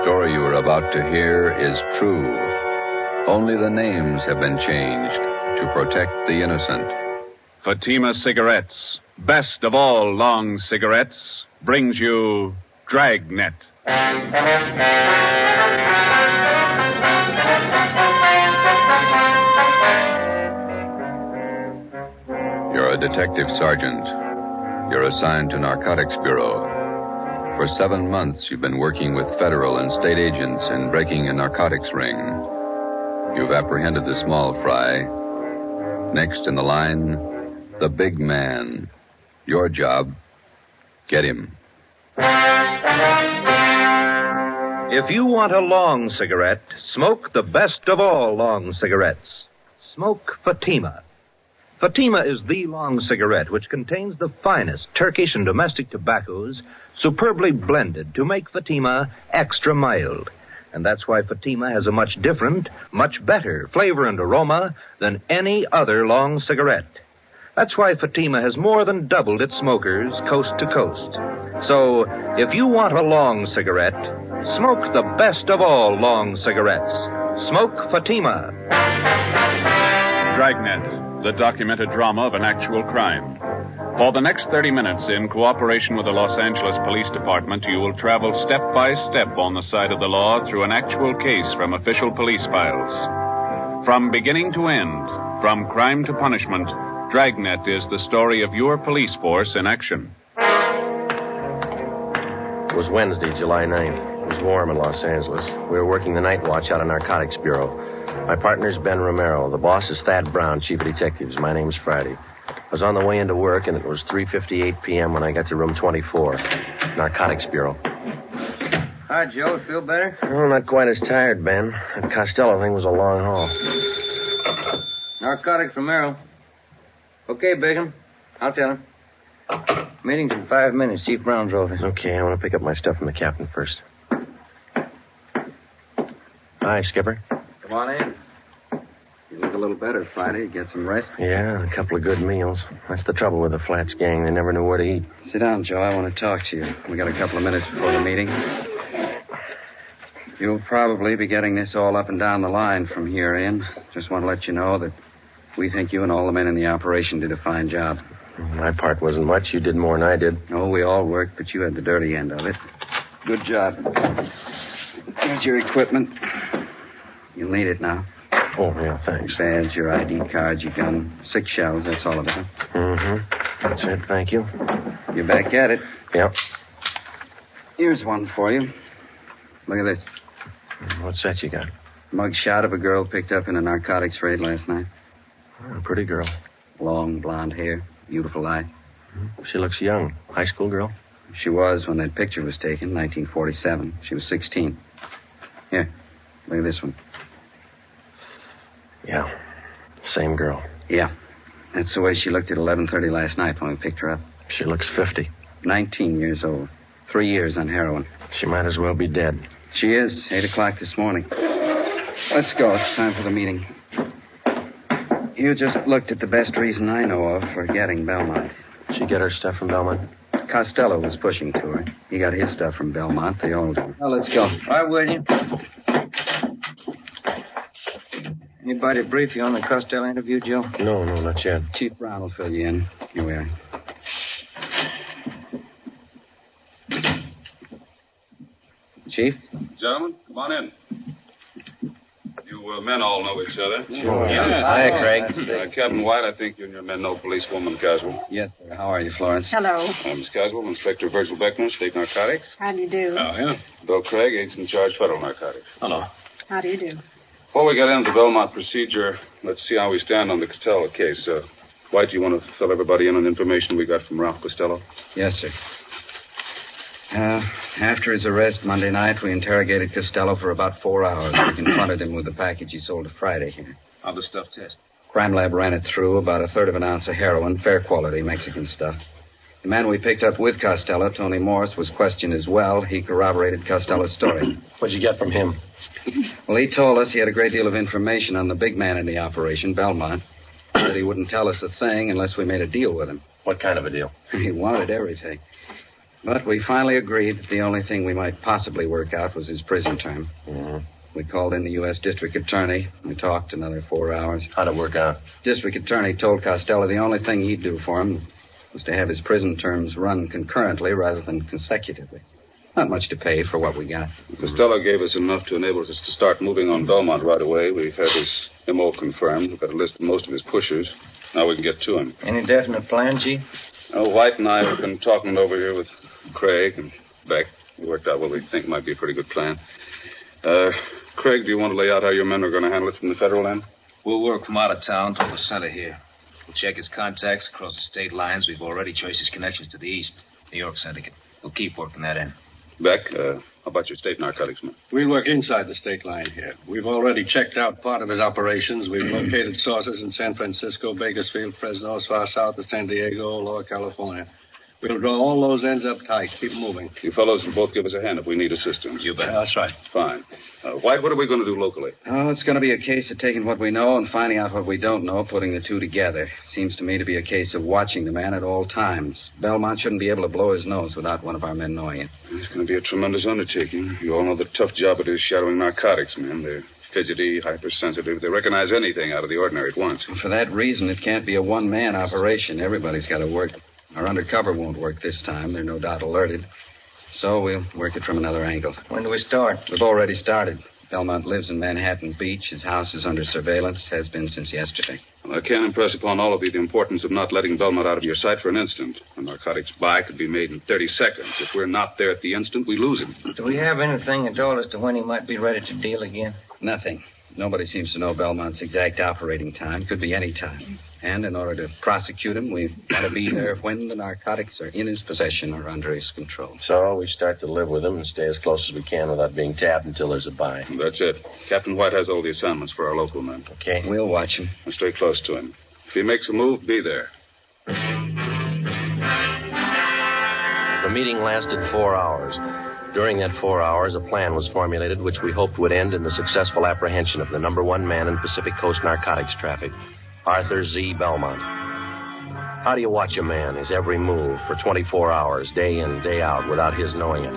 story you are about to hear is true. Only the names have been changed to protect the innocent. Fatima Cigarettes, best of all long cigarettes, brings you Dragnet. You're a detective sergeant. You're assigned to Narcotics Bureau. For 7 months, you've been working with federal and state agents in breaking a narcotics ring. You've apprehended the small fry. Next in the line, the big man. Your job, get him. If you want a long cigarette, smoke the best of all long cigarettes. Smoke Fatima. Fatima is the long cigarette which contains the finest Turkish and domestic tobaccos superbly blended to make Fatima extra mild. And that's why Fatima has a much different, much better flavor and aroma than any other long cigarette. That's why Fatima has more than doubled its smokers coast to coast. So, if you want a long cigarette, smoke the best of all long cigarettes. Smoke Fatima. Dragnet, the documented drama of an actual crime. For the next 30 minutes, in cooperation with the Los Angeles Police Department, you will travel step by step on the side of the law through an actual case from official police files. From beginning to end, from crime to punishment, Dragnet is the story of your police force in action. It was Wednesday, July 9th. It was warm in Los Angeles. We were working the night watch out of Narcotics Bureau. My partner's Ben Romero. The boss is Thad Brown, chief of detectives. My name's Friday. I was on the way into work, and it was 3:58 p.m. when I got to room 24, Narcotics Bureau. Hi, Joe. Feel better? Oh, not quite as tired, Ben. That Costello thing was a long haul. Narcotics Romero. Okay, Bigham. I'll tell him. Meeting's in 5 minutes. Chief Brown's over. Okay, I want to pick up my stuff from the captain first. Hi, Skipper. Come on in. You look a little better, Friday. Get some rest? Yeah, a couple of good meals. That's the trouble with the Flats gang. They never knew where to eat. Sit down, Joe. I want to talk to you. We got a couple of minutes before the meeting. You'll probably be getting this all up and down the line from here in. Just want to let you know that we think you and all the men in the operation did a fine job. My part wasn't much. You did more than I did. Oh, we all worked, but you had the dirty end of it. Good job. Here's your equipment. You'll need it now. Oh, yeah, thanks. Badge, your ID cards, your gun. 6 shells, that's all of it, huh? Mm-hmm. That's it, thank you. You're back at it. Yep. Here's one for you. Look at this. What's that you got? Mug shot of a girl picked up in a narcotics raid last night. Oh, a pretty girl. Long blonde hair, beautiful eye. She looks young. High school girl? She was when that picture was taken, 1947. She was 16. Here, look at this one. Yeah, same girl. Yeah, that's the way she looked at 11:30 last night when we picked her up. She looks 50. 19 years old. 3 years on heroin. She might as well be dead. She is. 8 o'clock this morning. Let's go. It's time for the meeting. You just looked at the best reason I know of for getting Belmont. She get her stuff from Belmont? Costello was pushing to her. He got his stuff from Belmont. They all do. Well, let's go. Why would you? Anybody brief you on the Costello interview, Joe? No, not yet. Chief Brown will fill you in. Here we are. Chief? Gentlemen, come on in. You men all know each other. Oh, yeah. Hi, Craig. Captain White, I think you and your men know policewoman Caswell. Yes, sir. How are you, Florence? Hello. Miss Caswell, Inspector Virgil Beckner, State Narcotics. How do you do? Oh, yeah. Bill Craig, agent in charge, Federal Narcotics. Hello. How do you do? Before we get into the Belmont procedure, let's see how we stand on the Costello case. White, do you want to fill everybody in on the information we got from Ralph Costello? Yes, sir. After his arrest Monday night, we interrogated Costello for about 4 hours. We confronted him with the package he sold to Friday here. How'd the stuff test? Crime lab ran it through, about 1/3 of an ounce of heroin, fair quality Mexican stuff. The man we picked up with Costello, Tony Morris, was questioned as well. He corroborated Costello's story. What'd you get from him? Well, he told us he had a great deal of information on the big man in the operation, Belmont. Said he wouldn't tell us a thing unless we made a deal with him. What kind of a deal? He wanted everything. But we finally agreed that the only thing we might possibly work out was his prison term. Mm-hmm. We called in the U.S. District Attorney. We talked another 4 hours. How'd it work out? District Attorney told Costello the only thing he'd do for him was to have his prison terms run concurrently rather than consecutively. Not much to pay for what we got. Costello gave us enough to enable us to start moving on Belmont right away. We've had his M.O. confirmed. We've got a list of most of his pushers. Now we can get to him. Any definite plan, Chief? White and I have been talking over here with Craig and Beck. We worked out what we think might be a pretty good plan. Craig, do you want to lay out how your men are going to handle it from the federal end? We'll work from out of town to the center here. We'll check his contacts across the state lines. We've already traced his connections to the east, New York syndicate. We'll keep working that end. Beck, how about your state narcotics men? We'll work inside the state line here. We've already checked out part of his operations. We've located sources in San Francisco, Bakersfield, Fresno, as far south as San Diego, Lower California. We'll draw all those ends up tight. Keep moving. You fellows will both give us a hand if we need assistance. You bet. That's right. Fine. White, what are we going to do locally? Oh, it's going to be a case of taking what we know and finding out what we don't know, putting the two together. Seems to me to be a case of watching the man at all times. Belmont shouldn't be able to blow his nose without one of our men knowing it. It's going to be a tremendous undertaking. You all know the tough job it is shadowing narcotics men. They're fidgety, hypersensitive. They recognize anything out of the ordinary at once. For that reason, it can't be a one-man operation. Everybody's got to work. Our undercover won't work this time. They're no doubt alerted. So we'll work it from another angle. When do we start? We've already started. Belmont lives in Manhattan Beach. His house is under surveillance, has been since yesterday. Well, I can't impress upon all of you the importance of not letting Belmont out of your sight for an instant. A narcotics buy could be made in 30 seconds. If we're not there at the instant, we lose him. Do we have anything at all as to when he might be ready to deal again? Nothing. Nobody seems to know Belmont's exact operating time. Could be any time. And in order to prosecute him, we've got to be there when the narcotics are in his possession or under his control. So we start to live with him and stay as close as we can without being tapped until there's a buy. That's it. Captain White has all the assignments for our local men. Okay. We'll watch him. And stay close to him. If he makes a move, be there. The meeting lasted 4 hours. During that 4 hours, a plan was formulated which we hoped would end in the successful apprehension of the number one man in Pacific Coast narcotics traffic, Arthur Z. Belmont. How do you watch a man, his every move, for 24 hours, day in, day out, without his knowing it?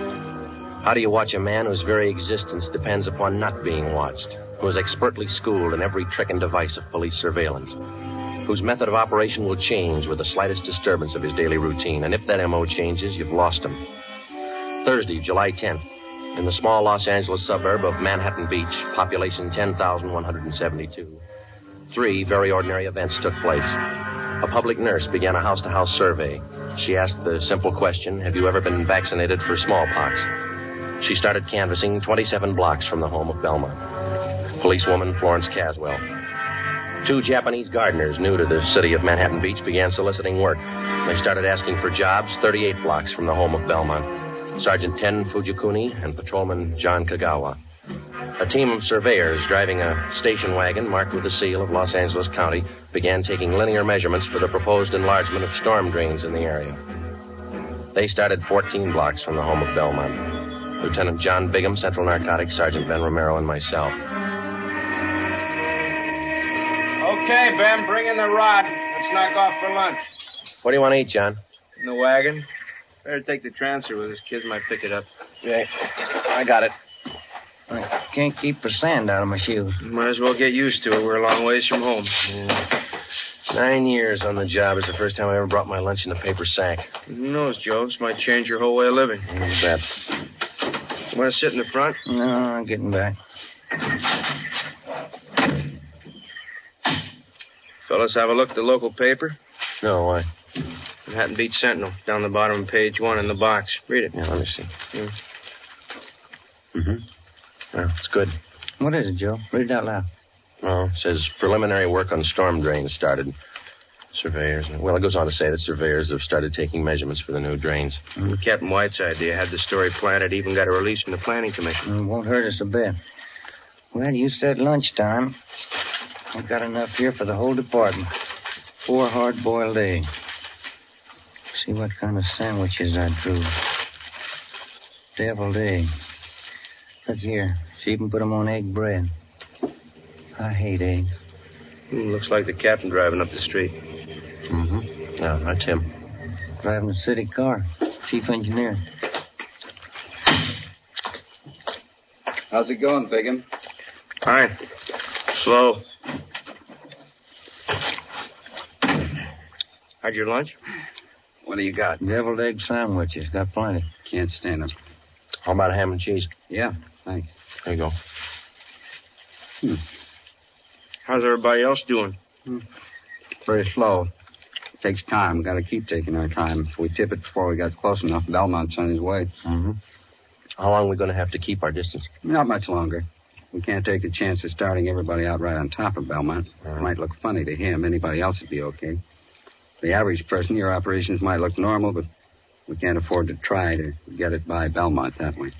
How do you watch a man whose very existence depends upon not being watched, who is expertly schooled in every trick and device of police surveillance, whose method of operation will change with the slightest disturbance of his daily routine, and if that M.O. changes, you've lost him. Thursday, July 10th, in the small Los Angeles suburb of Manhattan Beach, population 10,172. 3 very ordinary events took place. A public nurse began a house-to-house survey. She asked the simple question, have you ever been vaccinated for smallpox? She started canvassing 27 blocks from the home of Belmont. Policewoman Florence Caswell. 2 Japanese gardeners new to the city of Manhattan Beach began soliciting work. They started asking for jobs 38 blocks from the home of Belmont. Sergeant Ten Fujikuni and Patrolman John Kagawa. A team of surveyors driving a station wagon marked with the seal of Los Angeles County began taking linear measurements for the proposed enlargement of storm drains in the area. They started 14 blocks from the home of Belmont. Lieutenant John Bigham, Central Narcotics, Sergeant Ben Romero, and myself. Okay, Ben, bring in the rod. Let's knock off for lunch. What do you want to eat, John? In the wagon. Better take the transfer with us. Kids might pick it up. Yeah, I got it. I can't keep the sand out of my shoes. Might as well get used to it. We're a long ways from home. Yeah. 9 years on the job. It's the first time I ever brought my lunch in a paper sack. Who knows, Joe? This might change your whole way of living. Who's that? You want to sit in the front? No, I'm getting back. Fellas, have a look at the local paper. No, why? Manhattan Beach Sentinel, down the bottom of page 1 in the box. Read it. Yeah, let me see. Yeah. Mm-hmm. Well, it's good. What is it, Joe? Read it out loud. Well, it says preliminary work on storm drains started. Surveyors. Well, it goes on to say that surveyors have started taking measurements for the new drains. Captain White's idea had the story planted, even got a release from the Planning Commission. It won't hurt us a bit. Well, you said lunchtime. I've got enough here for the whole department. 4 hard-boiled eggs. See what kind of sandwiches I drew. Deviled egg. Look here. See if you can put them on egg bread. I hate eggs. Looks like the captain driving up the street. Mm-hmm. Yeah, that's him. Driving a city car. Chief engineer. How's it going, Bigham? Fine. Slow. Had your lunch? What do you got? Deviled egg sandwiches. Got plenty. Can't stand them. How about ham and cheese? Yeah, thanks. There you go. How's everybody else doing? Very slow. Takes time. Got to keep taking our time. If we tip it before we got close enough, Belmont's on his way. Mm-hmm. How long are we going to have to keep our distance? Not much longer. We can't take the chance of starting everybody out right on top of Belmont. It might look funny to him. Anybody else would be okay. The average person, your operations might look normal, but we can't afford to try to get it by Belmont that way.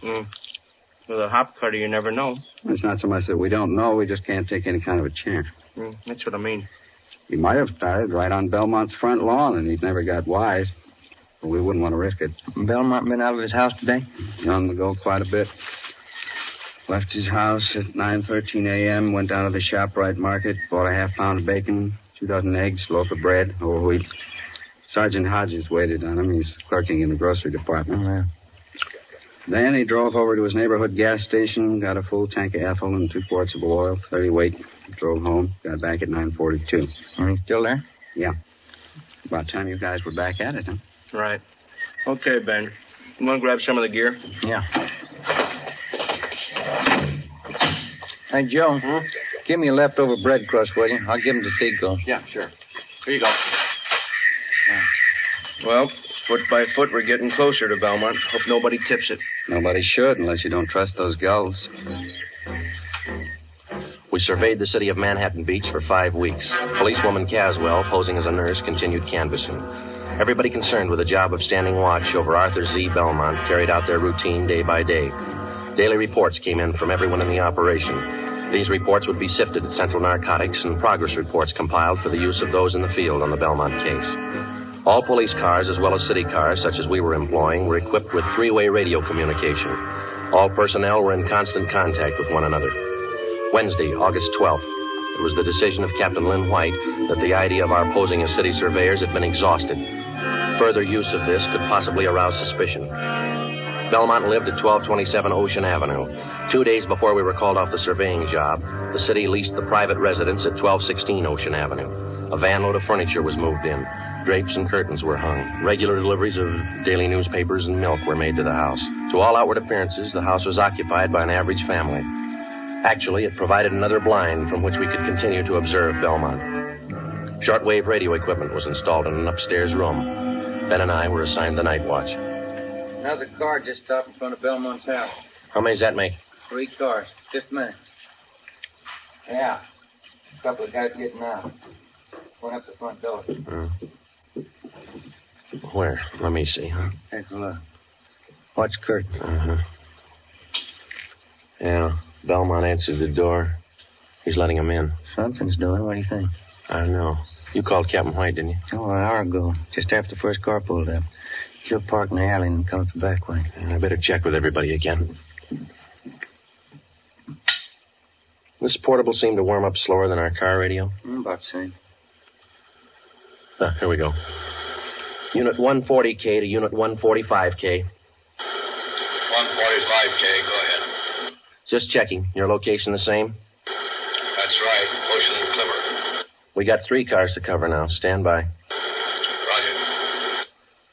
With a hop cutter, you never know. It's not so much that we don't know. We just can't take any kind of a chance. That's what I mean. He might have started right on Belmont's front lawn, and he's never got wise. But we wouldn't want to risk it. Belmont been out of his house today? On the go quite a bit. Left his house at 9:13 a.m., went down to the ShopRite market, bought a half-pound of bacon, 2 dozen eggs, loaf of bread, whole wheat. Sergeant Hodges waited on him. He's clerking in the grocery department. Oh, yeah. Then he drove over to his neighborhood gas station, got a full tank of ethyl and 2 quarts of oil, 30 weight, drove home, got back at 9:42. Are you still there? Yeah. About time you guys were back at it, huh? Right. Okay, Ben. You want to grab some of the gear? Yeah. Hey, Joe. Give me a leftover bread crust, will you? I'll give him to Seagull. Yeah, sure. Here you go. Well, foot by foot, we're getting closer to Belmont. Hope nobody tips it. Nobody should, unless you don't trust those gulls. We surveyed the city of Manhattan Beach for 5 weeks. Policewoman Caswell, posing as a nurse, continued canvassing. Everybody concerned with the job of standing watch over Arthur Z. Belmont carried out their routine day by day. Daily reports came in from everyone in the operation. These reports would be sifted at Central Narcotics and progress reports compiled for the use of those in the field on the Belmont case. All police cars, as well as city cars, such as we were employing, were equipped with 3-way radio communication. All personnel were in constant contact with one another. Wednesday, August 12th. It was the decision of Captain Lynn White that the idea of our posing as city surveyors had been exhausted. Further use of this could possibly arouse suspicion. Belmont lived at 1227 Ocean Avenue. 2 days before we were called off the surveying job, the city leased the private residence at 1216 Ocean Avenue. A van load of furniture was moved in. Drapes and curtains were hung. Regular deliveries of daily newspapers and milk were made to the house. To all outward appearances, the house was occupied by an average family. Actually, it provided another blind from which we could continue to observe Belmont. Shortwave radio equipment was installed in an upstairs room. Ben and I were assigned the night watch. Another car just stopped in front of Belmont's house. How many does that make? 3 cars. Just a minute. Yeah. A couple of guys getting out. Went up the front door. Where? Let me see, huh? Take a look. Watch curtain. Uh-huh. Yeah. Belmont answered the door. He's letting him in. Something's doing. What do you think? I don't know. You called Captain White, didn't you? Oh, an hour ago. Just after the first car pulled up. She'll park in the alley and come up the back way. I better check with everybody again. This portable seemed to warm up slower than our car radio. About the same. Here we go. Unit 140K to Unit 145K. 145K, go ahead. Just checking. Your location the same? That's right, Ocean Clipper. We got 3 cars to cover now. Stand by. Roger.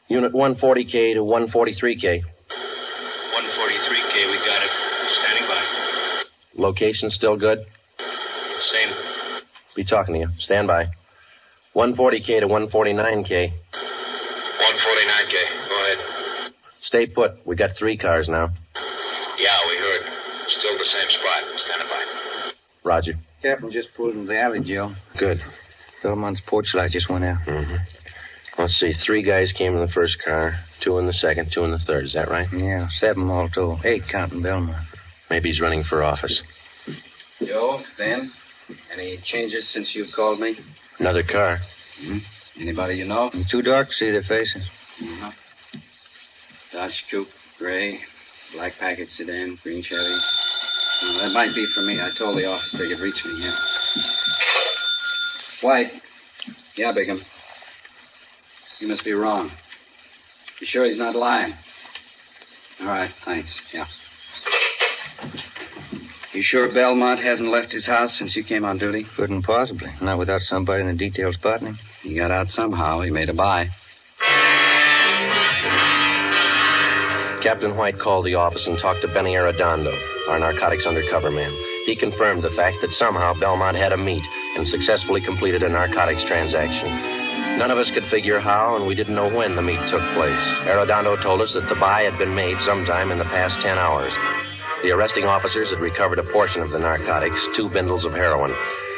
Unit 140K to 143K. 143K, we got it. Standing by. Location still good? Same. Be talking to you. Stand by. 140K to 149K. 149K, go ahead. Stay put. We got 3 cars now. Yeah, we heard. Still the same spot. Standing by. Roger. Captain just pulled into the alley, Joe. Good. Belmont's porch light just went out. Mm-hmm. Let's see. 3 guys came in the first car, 2 in the second, 2 in the third. Is that right? Yeah, 7 all told. 8 counting Belmont. Maybe he's running for office. Joe, Ben, any changes since you called me? Another car. Mm-hmm. Anybody you know? It's too dark to see their faces. Uh-huh. Dodge Coupe, gray, black package sedan, green Chevy. Well, that might be for me. I told the office they could reach me, yeah. White. Yeah, Bigham. You must be wrong. You sure he's not lying? All right, thanks. Yeah. You sure Belmont hasn't left his house since you came on duty? Couldn't possibly. Not without somebody in the detail spotting him. He got out somehow. He made a buy. Captain White called the office and talked to Benny Arredondo, our narcotics undercover man. He confirmed the fact that somehow Belmont had a meet and successfully completed a narcotics transaction. None of us could figure how, and we didn't know when the meet took place. Arredondo told us that the buy had been made sometime in the past 10 hours. The arresting officers had recovered a portion of the narcotics, 2 bundles of heroin.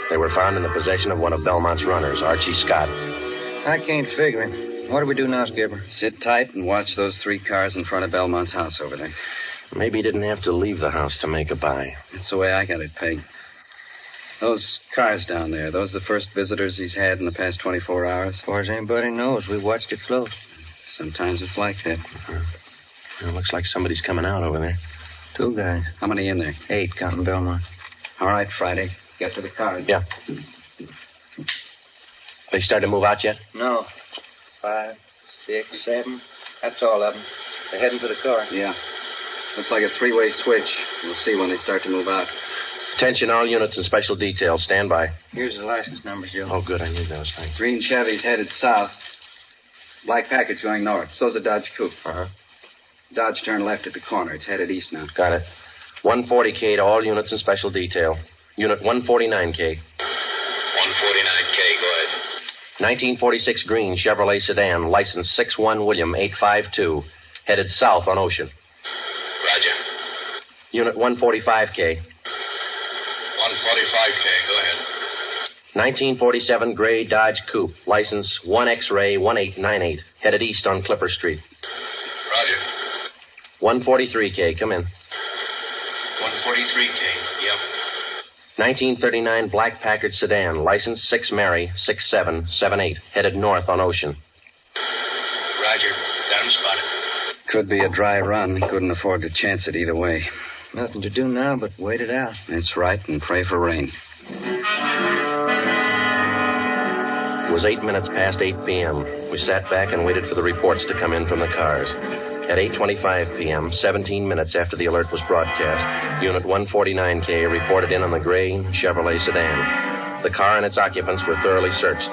They were found in the possession of one of Belmont's runners, Archie Scott. I can't figure it. What do we do now, Skipper? Sit tight and watch those 3 cars in front of Belmont's house over there. Maybe he didn't have to leave the house to make a buy. That's the way I got it pegged. Those cars down there, those are the first visitors he's had in the past 24 hours? As far as anybody knows, we watched it close. Sometimes it's like that. It looks like somebody's coming out over there. 2 guys. How many in there? 8, counting Belmont. All right, Friday. Get to the cars. Yeah. They started to move out yet? No. 5, 6, 7. That's all of them. They're heading for the car. Yeah. Looks like a 3-way switch. We'll see when they start to move out. Attention, all units and special details. Stand by. Here's the license numbers, Joe. Oh, good. I need those. Thanks. Green Chevy's headed south. Black Packard's going north. So's a Dodge Coupe. Uh-huh. Dodge turned left at the corner. It's headed east now. Got it. 140K to all units and special detail. Unit 149K. 149K, go ahead. 1946 green Chevrolet sedan, license 61 William 852, headed south on Ocean. Roger. Unit 145K. 145K, go ahead. 1947 gray Dodge Coupe, license 1 X-ray 1898, headed east on Clipper Street. Roger. 143K, come in. 143K, yep. 1939 black Packard sedan, license 6 Mary 6778, headed north on Ocean. Roger. Got him spotted. Could be a dry run. Couldn't afford to chance it either way. Nothing to do now but wait it out. That's right, and pray for rain. It was 8 minutes past 8 p.m. We sat back and waited for the reports to come in from the cars. At 8:25 p.m., 17 minutes after the alert was broadcast, Unit 149K reported in on the gray Chevrolet sedan. The car and its occupants were thoroughly searched.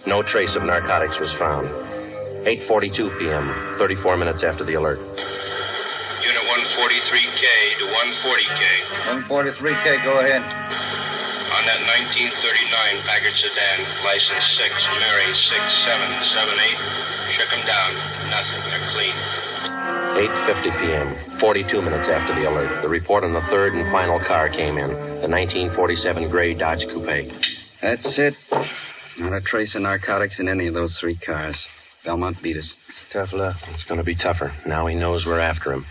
No trace of narcotics was found. 8:42 p.m., 34 minutes after the alert. Unit 143K to 140K. 143K, go ahead. On that 1939 Packard sedan, license 6 Mary 6778. Shook them down. Nothing. They're clean. 8:50 p.m., 42 minutes after the alert, the report on the third and final car came in, the 1947 gray Dodge Coupe. That's it. Not a trace of narcotics in any of those 3 cars. Belmont beat us. Tough luck. It's going to be tougher. Now he knows we're after him.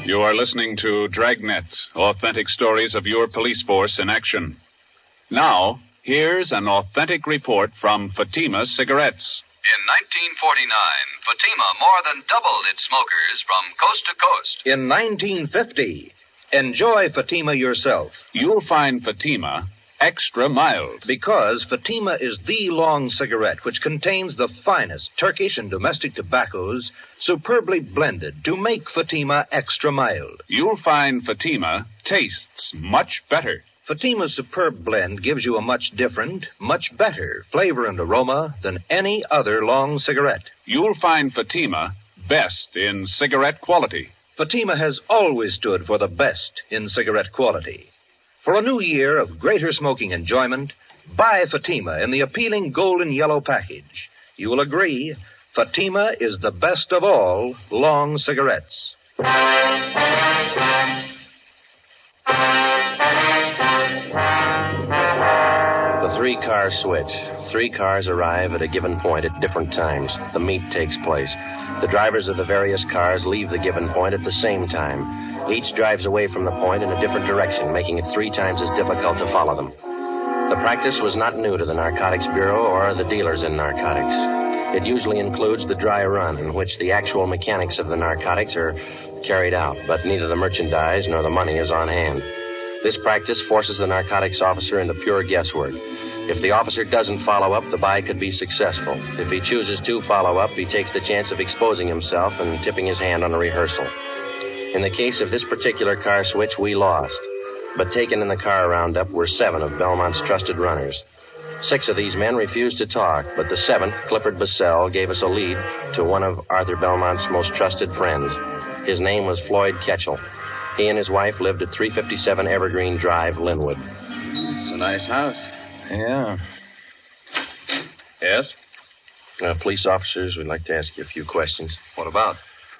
You are listening to Dragnet, authentic stories of your police force in action. Now, here's an authentic report from Fatima Cigarettes. In 1949, Fatima more than doubled its smokers from coast to coast. In 1950, enjoy Fatima yourself. You'll find Fatima extra mild. Because Fatima is the long cigarette which contains the finest Turkish and domestic tobaccos superbly blended to make Fatima extra mild. You'll find Fatima tastes much better. Fatima's superb blend gives you a much different, much better flavor and aroma than any other long cigarette. You'll find Fatima best in cigarette quality. Fatima has always stood for the best in cigarette quality. For a new year of greater smoking enjoyment, buy Fatima in the appealing golden yellow package. You will agree, Fatima is the best of all long cigarettes. The 3-car switch. 3 cars arrive at a given point at different times. The meet takes place. The drivers of the various cars leave the given point at the same time. Each drives away from the point in a different direction, making it 3 times as difficult to follow them. The practice was not new to the Narcotics Bureau or the dealers in narcotics. It usually includes the dry run, in which the actual mechanics of the narcotics are carried out, but neither the merchandise nor the money is on hand. This practice forces the narcotics officer into pure guesswork. If the officer doesn't follow up, the buy could be successful. If he chooses to follow up, he takes the chance of exposing himself and tipping his hand on a rehearsal. In the case of this particular car switch, we lost. But taken in the car roundup were 7 of Belmont's trusted runners. 6 of these men refused to talk, but the 7th, Clifford Bissell, gave us a lead to one of Arthur Belmont's most trusted friends. His name was Floyd Ketchel. He and his wife lived at 357 Evergreen Drive, Linwood. It's a nice house. Yeah. Yes? Police officers, we'd like to ask you a few questions. What about?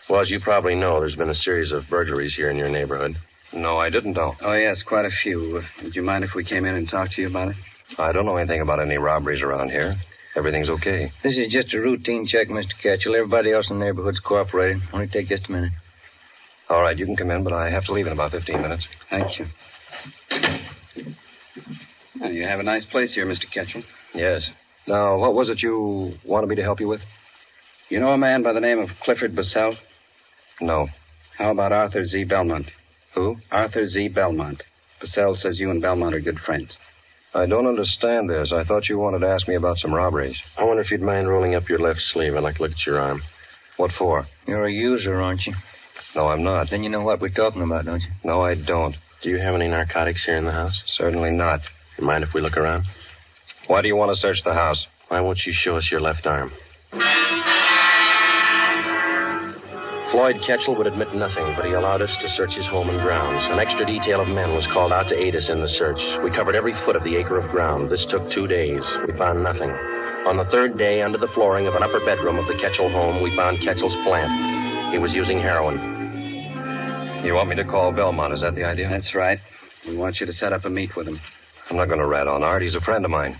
Well, as you probably know, there's been a series of burglaries here in your neighborhood. No, I didn't know. Oh, yes, quite a few. Would you mind if we came in and talked to you about it? I don't know anything about any robberies around here. Everything's okay. This is just a routine check, Mr. Ketchel. Everybody else in the neighborhood's cooperating. Only take just a minute. All right, you can come in, but I have to leave in about 15 minutes. Thank you. Well, you have a nice place here, Mr. Ketchel. Yes. Now, what was it you wanted me to help you with? You know a man by the name of Clifford Bissell? No. How about Arthur Z. Belmont? Who? Arthur Z. Belmont. Bissell says you and Belmont are good friends. I don't understand this. I thought you wanted to ask me about some robberies. I wonder if you'd mind rolling up your left sleeve. I'd like to look at your arm. What for? You're a user, aren't you? No, I'm not. Then you know what we're talking about, don't you? No, I don't. Do you have any narcotics here in the house? Certainly not. You mind if we look around? Why do you want to search the house? Why won't you show us your left arm? Floyd Ketchel would admit nothing, but he allowed us to search his home and grounds. An extra detail of men was called out to aid us in the search. We covered every foot of the acre of ground. This took 2 days. We found nothing. On the 3rd day, under the flooring of an upper bedroom of the Ketchel home, we found Ketchel's plant. He was using heroin. You want me to call Belmont, is that the idea? That's right. We want you to set up a meet with him. I'm not going to rat on Art. He's a friend of mine.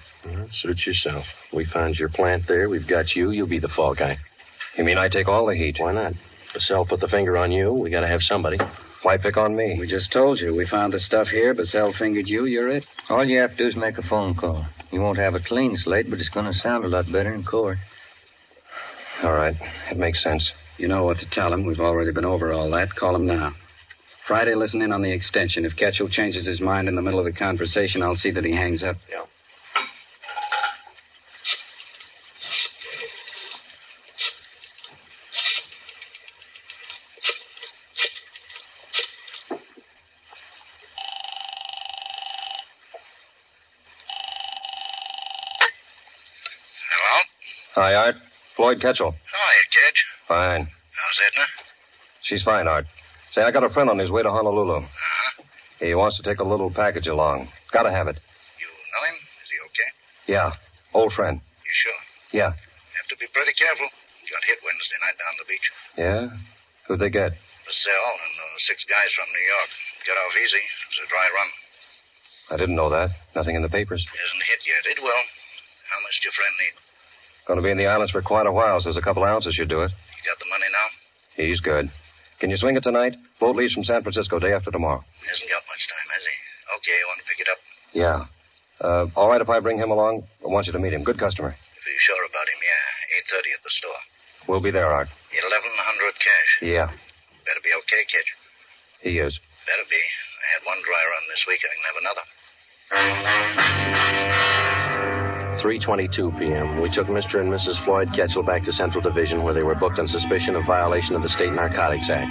Suit yourself. We found your plant there. We've got you. You'll be the fall guy. You mean I take all the heat? Why not? Bissell put the finger on you. We got to have somebody. Why pick on me? We just told you. We found the stuff here. Bissell fingered you. You're it. All you have to do is make a phone call. You won't have a clean slate, but it's going to sound a lot better in court. All right. It makes sense. You know what to tell him. We've already been over all that. Call him now. Friday, listen in on the extension. If Ketchel changes his mind in the middle of the conversation, I'll see that he hangs up. Yeah. Hi, Art. Floyd Ketchel. Hiya, Ketch. Fine. How's Edna? She's fine, Art. Say, I got a friend on his way to Honolulu. Uh-huh. He wants to take a little package along. Gotta have it. You know him? Is he okay? Yeah. Old friend. You sure? Yeah. Have to be pretty careful. Got hit Wednesday night down the beach. Yeah? Who'd they get? Bissell and 6 guys from New York. Got off easy. It was a dry run. I didn't know that. Nothing in the papers. Hasn't hit yet. It will. How much do your friend need? Going to be in the islands for quite a while, so there's a couple ounces should do it. You got the money now? He's good. Can you swing it tonight? Boat leaves from San Francisco day after tomorrow. Hasn't got much time, has he? Okay, you want to pick it up? Yeah. All right if I bring him along? I want you to meet him. Good customer. If you're sure about him, yeah. 8:30 at the store. We'll be there, Art. 1,100 cash. Yeah. Better be okay, Ketch. He is. Better be. I had one dry run this week. I can have another. 3:22 p.m. We took Mr. and Mrs. Floyd Ketchel back to Central Division, where they were booked on suspicion of violation of the State Narcotics Act.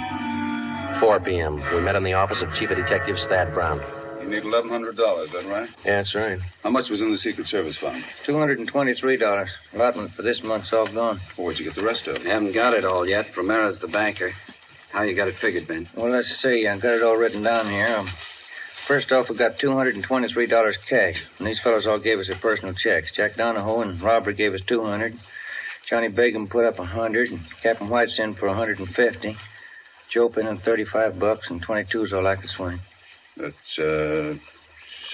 4 p.m. We met in the office of Chief of Detectives Thad Brown. You need $1,100, is that right? Yeah, that's right. How much was in the Secret Service fund? $223. Allotment for this month's all gone. Well, where'd you get the rest of it? Haven't got it all yet. Romera's the banker. How you got it figured, Ben? Well, let's see. I got it all written down here. First off, we got $223 cash. And these fellows all gave us their personal checks. Jack Donahoe and Robert gave us $200. Johnny Bacon put up $100. And Captain White's in for $150. Joe put in $35, and 22's all I could swing. That's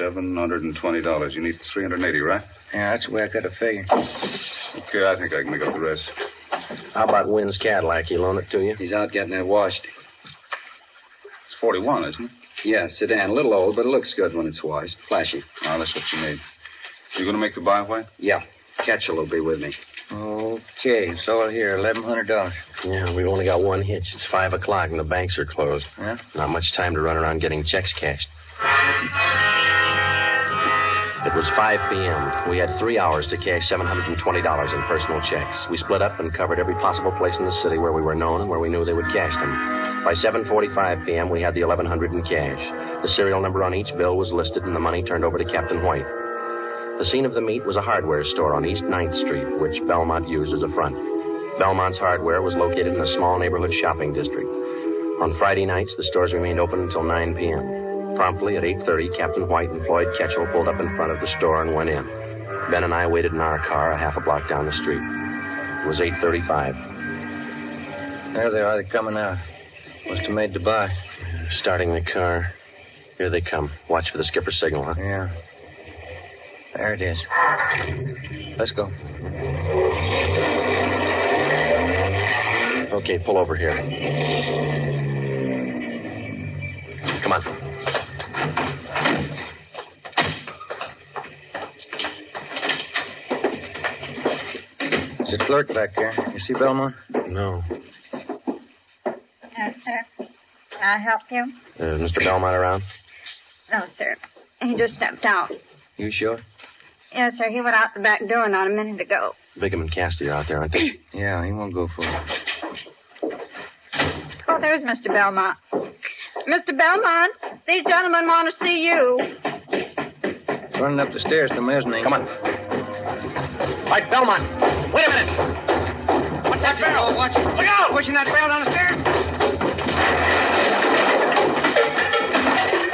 $720. You need $380, right? Yeah, that's the way I got it figured. Okay, I think I can make up the rest. How about Wynn's Cadillac? He loan it to you? He's out getting it washed. It's 41, isn't it? Yeah, sedan. A little old, but it looks good when it's washed. Flashy. Oh, that's what you need. You going to make the buy, White? Yeah. Ketchel will be with me. Okay, it's all here, $1,100. Yeah, we've only got one hitch. It's 5 o'clock and the banks are closed. Yeah? Not much time to run around getting checks cashed. It was 5 p.m. We had 3 hours to cash $720 in personal checks. We split up and covered every possible place in the city where we were known and where we knew they would cash them. By 7:45 p.m., we had the $1,100 in cash. The serial number on each bill was listed and the money turned over to Captain White. The scene of the meet was a hardware store on East 9th Street, which Belmont used as a front. Belmont's hardware was located in a small neighborhood shopping district. On Friday nights, the stores remained open until 9 p.m. Promptly at 8:30, Captain White and Floyd Ketchel pulled up in front of the store and went in. Ben and I waited in our car a half a block down the street. It was 8:35. There they are. They're coming out. Must have made the buy. Starting the car. Here they come. Watch for the skipper's signal, huh? Yeah. There it is. Let's go. Okay, pull over here. Come on. There's a clerk back there. You see Belmont? No. Yes, sir. Can I help you? Is Mr. Belmont around? No, sir. He just stepped out. You sure? Yes, sir. He went out the back door not a minute ago. Bigham and Cassidy are out there, aren't they? Yeah, he won't go for it. Oh, there's Mr. Belmont. Mr. Belmont, these gentlemen want to see you. Running up the stairs to mezzanine. Come on. Right, Belmont. Wait a minute. What's that barrel? Watch it. Look out! Pushing that barrel down the stairs.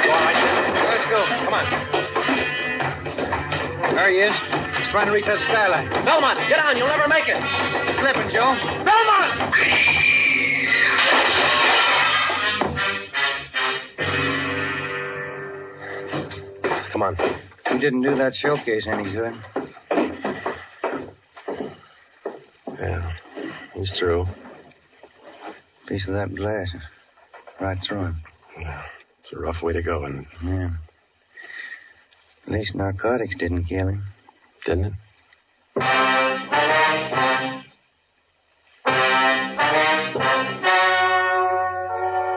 All right. Let's go. Come on. There he is. He's trying to reach that skylight. Belmont, get on. You'll never make it. Slipping, Joe. Belmont! Come on. He didn't do that showcase any good. Yeah, he's through. Piece of that glass right through him. Yeah, it's a rough way to go, isn't it? Yeah. At least narcotics didn't kill him. Didn't it?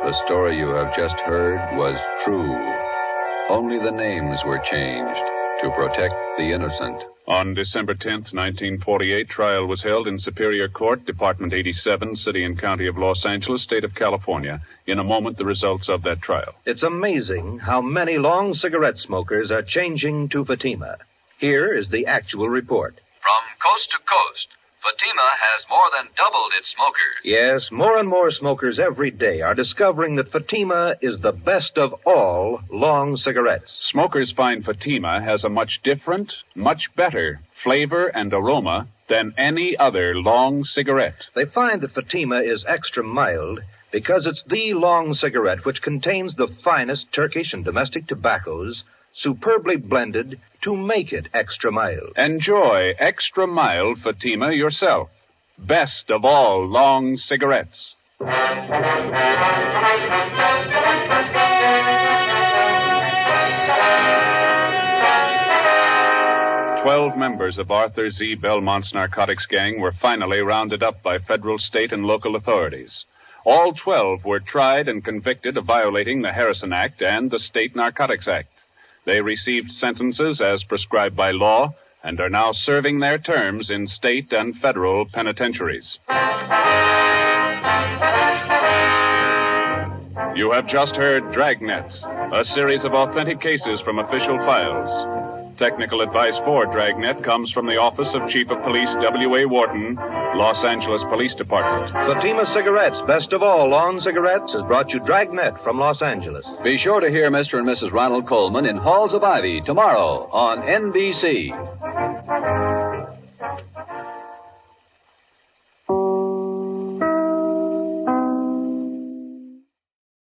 The story you have just heard was true. Only the names were changed to protect the innocent. On December 10th, 1948, trial was held in Superior Court, Department 87, City and County of Los Angeles, State of California. In a moment, the results of that trial. It's amazing how many long cigarette smokers are changing to Fatima. Here is the actual report. From coast to coast, Fatima has more than doubled its smokers. Yes, more and more smokers every day are discovering that Fatima is the best of all long cigarettes. Smokers find Fatima has a much different, much better flavor and aroma than any other long cigarette. They find that Fatima is extra mild because it's the long cigarette which contains the finest Turkish and domestic tobaccos superbly blended to make it extra mild. Enjoy extra mild Fatima yourself. Best of all long cigarettes. 12 members of Arthur Z. Belmont's narcotics gang were finally rounded up by federal, state, and local authorities. All 12 were tried and convicted of violating the Harrison Act and the State Narcotics Act. They received sentences as prescribed by law and are now serving their terms in state and federal penitentiaries. You have just heard Dragnet, a series of authentic cases from official files. Technical advice for Dragnet comes from the Office of Chief of Police W.A. Wharton, Los Angeles Police Department. Fatima Cigarettes, best of all lawn cigarettes, has brought you Dragnet from Los Angeles. Be sure to hear Mr. and Mrs. Ronald Coleman in Halls of Ivy tomorrow on NBC.